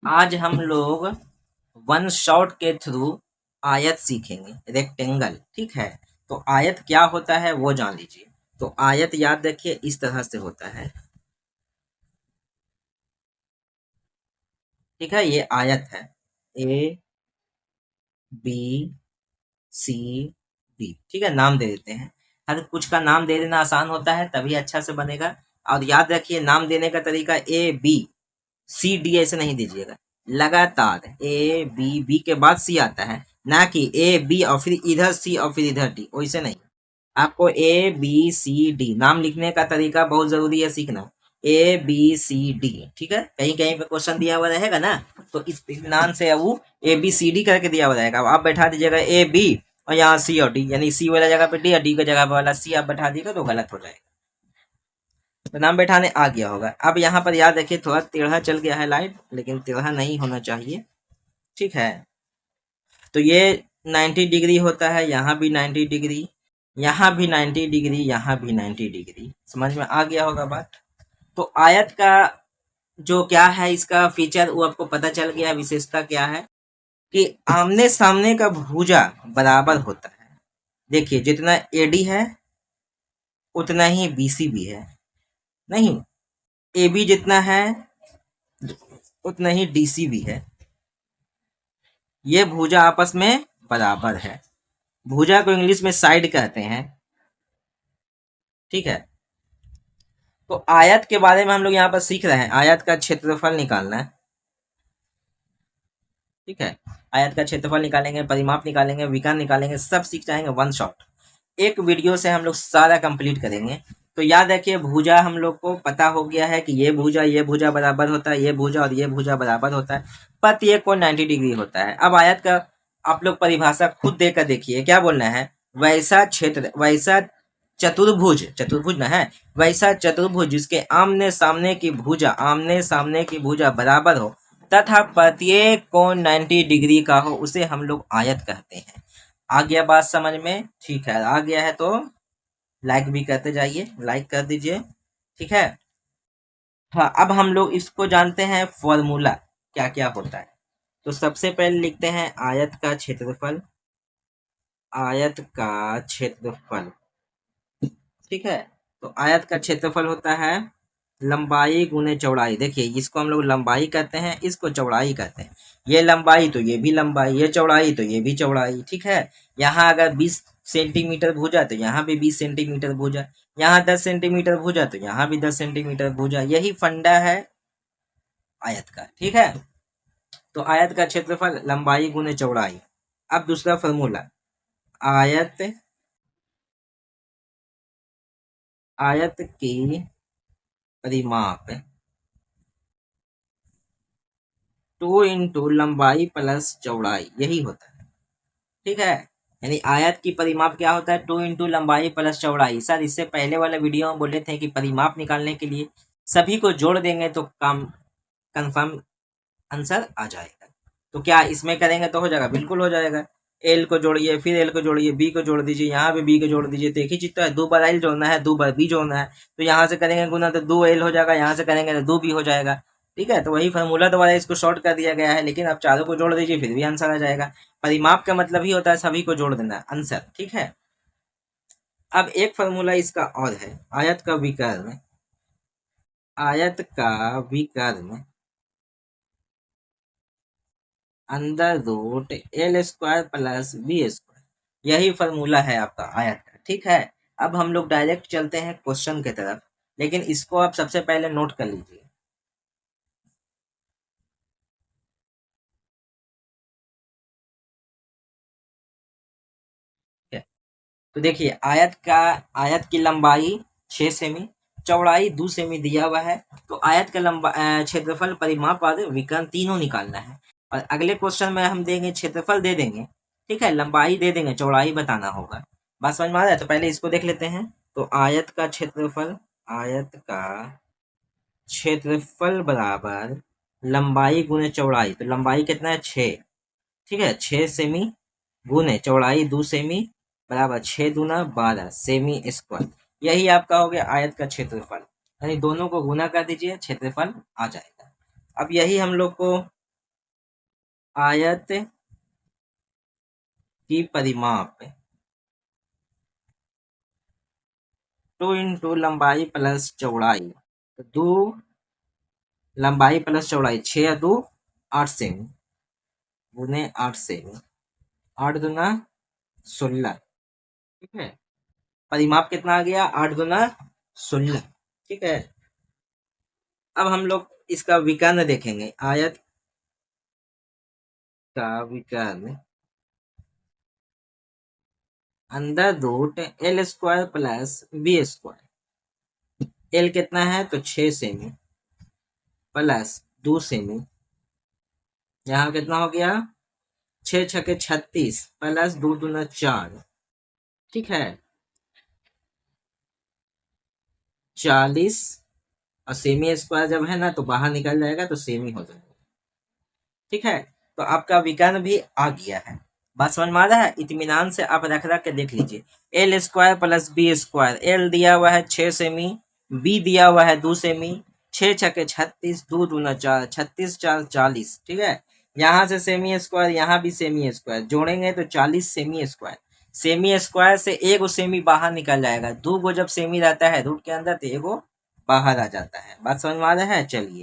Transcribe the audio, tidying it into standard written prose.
आज हम लोग वन शॉट के थ्रू आयत सीखेंगे, रेक्टेंगल। ठीक है, तो आयत क्या होता है वो जान लीजिए। तो आयत याद रखिए इस तरह से होता है। ठीक है, ये आयत है, ए बी सी डी। ठीक है, नाम दे देते हैं। हर कुछ का नाम दे देना आसान होता है, तभी अच्छा से बनेगा। और याद रखिए नाम देने का तरीका ए बी सी डी ऐसे नहीं दीजिएगा, लगातार ए बी, बी के बाद सी आता है, ना कि ए बी और फिर इधर सी और फिर इधर डी, वैसे नहीं। आपको ए बी सी डी नाम लिखने का तरीका बहुत जरूरी है सीखना। A B C D. ठीक है, कहीं कहीं पे क्वेश्चन दिया हुआ रहेगा ना, तो इस इत्मीनान से वो ए बी सी डी करके दिया हुआ रहेगा। अब आप बैठा दीजिएगा ए बी और यहाँ सी और डी, यानी सी वाला जगह पे डी और डी की जगह पे वाला सी आप बैठा दिएगा तो गलत हो जाएगा। तो नाम बैठाने आ गया होगा। अब यहाँ पर याद रखिए थोड़ा टेढ़ा चल गया है लाइट, लेकिन टेढ़ा नहीं होना चाहिए। ठीक है, तो ये 90 डिग्री होता है, यहाँ भी 90 डिग्री, यहाँ भी 90 डिग्री, यहाँ भी 90 डिग्री। समझ में आ गया होगा बात। तो आयत का जो क्या है, इसका फीचर वो आपको पता चल गया। विशेषता क्या है कि आमने सामने का भुजा बराबर होता है। देखिए जितना एडी है उतना ही बीसी भी है, नहीं ए बी जितना है उतना ही डीसी भी है। ये भुजा आपस में बराबर है। भुजा को इंग्लिश में साइड कहते हैं। ठीक है, तो आयत के बारे में हम लोग यहाँ पर सीख रहे हैं। आयत का क्षेत्रफल निकालना है। ठीक है, आयत का क्षेत्रफल निकालेंगे, परिमाप निकालेंगे, विकर्ण निकालेंगे, सब सीख जाएंगे वन शॉट। एक वीडियो से हम लोग सारा कंप्लीट करेंगे। तो याद रखिए भुजा हम लोग को पता हो गया है कि ये भुजा बराबर होता है, ये भुजा और ये भुजा बराबर होता है, प्रत्येक कोण 90 डिग्री होता है। अब आयत का आप लोग परिभाषा खुद देकर देखिए, क्या बोलना है, वैसा क्षेत्र, वैसा चतुर्भुज, चतुर्भुज ना है, वैसा चतुर्भुज जिसके आमने सामने की भुजा, आमने सामने की भुजा बराबर हो तथा प्रत्येक कोण 90 डिग्री का हो, उसे हम लोग आयत कहते हैं। आ गया बात समझ में? ठीक है, आ गया है तो लाइक भी करते जाइए, लाइक कर दीजिए। ठीक है, हाँ अब हम लोग इसको जानते हैं फॉर्मूला क्या क्या होता है। तो सबसे पहले लिखते हैं आयत का क्षेत्रफल, आयत का क्षेत्रफल। ठीक है, तो आयत का क्षेत्रफल होता है लंबाई गुने चौड़ाई। देखिए इसको हम लोग लंबाई कहते हैं, इसको चौड़ाई कहते हैं। ये लंबाई तो ये भी लंबाई, ये चौड़ाई तो ये भी चौड़ाई। ठीक है, यहाँ अगर 20 सेंटीमीटर भुजा तो यहाँ भी 20 सेंटीमीटर भुजा, यहाँ 10 सेंटीमीटर भुजा तो यहाँ भी 10 सेंटीमीटर भुजा। यही फंडा है आयत का। ठीक है, तो आयत का क्षेत्रफल लंबाई गुने चौड़ाई। अब दूसरा फॉर्मूला, आयत, आयत की परिमाप 2 इंटू लंबाई प्लस चौड़ाई, यही होता है। ठीक है, यानी आयत की परिमाप क्या होता है, 2 इंटू लंबाई प्लस चौड़ाई। सर इससे पहले वाले वीडियो में बोले थे कि परिमाप निकालने के लिए सभी को जोड़ देंगे तो काम कंफर्म आंसर आ जाएगा। तो क्या इसमें करेंगे तो हो जाएगा? बिल्कुल हो जाएगा। एल को जोड़िए, फिर एल को जोड़िए, बी को जोड़ दीजिए, यहाँ पे बी को जोड़ दीजिए, तो एक ही चीज तो है, 2 बार एल जोड़ना है, 2 बार बी जोड़ना है। तो यहाँ से करेंगे गुना तो 2 एल हो जाएगा, यहाँ से करेंगे तो 2 बी हो जाएगा। ठीक है, तो वही फॉर्मूला द्वारा इसको शॉर्ट कर दिया गया है, लेकिन आप चारों को जोड़ दीजिए फिर भी आंसर आ जाएगा। परिमाप का मतलब ही होता है सभी को जोड़ देना आंसर। ठीक है, अब एक फॉर्मूला इसका और है, आयत का विकर्ण, आयत का विकर्ण under root L square plus B square, यही फॉर्मूला है आपका आयत का। ठीक है, अब हम लोग डायरेक्ट चलते हैं क्वेश्चन की तरफ, लेकिन इसको आप सबसे पहले नोट कर लीजिए। ठीक है, तो देखिए आयत का, आयत की लंबाई 6 सेमी, चौड़ाई 2 सेमी दिया हुआ है। तो आयत का लंबा क्षेत्रफल, परिमाप और विकर्ण तीनों निकालना है। और अगले क्वेश्चन में हम देंगे क्षेत्रफल दे देंगे, ठीक है, लंबाई दे देंगे, चौड़ाई बताना होगा। बात समझ में आ रहा है? तो पहले इसको देख लेते हैं। तो आयत का क्षेत्रफल, आयत का क्षेत्रफल बराबर लंबाई गुने चौड़ाई। तो लंबाई कितना है? 6। ठीक है, 6 सेमी गुने चौड़ाई 2 सेमी बराबर 6 दूना 12 सेमी स्क्वायर। यही आपका हो गया आयत का क्षेत्रफल। यानी दोनों को गुना कर दीजिए, क्षेत्रफल आ जाएगा। अब यही हम लोग को आयत की परिमाप 2 इंटू लंबाई प्लस चौड़ाई, तो 2 लंबाई प्लस चौड़ाई 6 या 2 8 सेमी गुने 8 सेमी, 8 दूना 16। ठीक है, परिमाप कितना आ गया? 8 दूना 16। ठीक है, अब हम लोग इसका विकर्ण देखेंगे। आयत का विकर्ण under root L square plus B square. L कितना है? तो 6 सेमी प्लस 2 सेमी, यहाँ कितना हो गया? 6 छके 36 प्लस 2 दूना 4। ठीक है, 40, और सेमी स्क्वायर जब है ना तो बाहर निकल जाएगा तो सेमी हो जाएगा। ठीक है, तो आपका विकर्ण भी आ गया है। बात समझ में आ रहा है? इत्मीनान से आप रख रख के देख लीजिए। L square plus B square, L दिया हुआ है 6 सेमी, बी दिया हुआ है 2 सेमी, 6 छके 36, 2 दूना 4, 36 4 40। ठीक है, यहाँ से सेमी स्क्वायर, यहाँ भी सेमी स्क्वायर जोड़ेंगे तो 40 सेमी स्क्वायर। सेमी स्क्वायर से एगो सेमी बाहर निकल जाएगा, 2 गो जब सेमी रहता है रूट के अंदर तो एगो बाहर आ जाता है। बात समझ में आ रहा है? चलिए।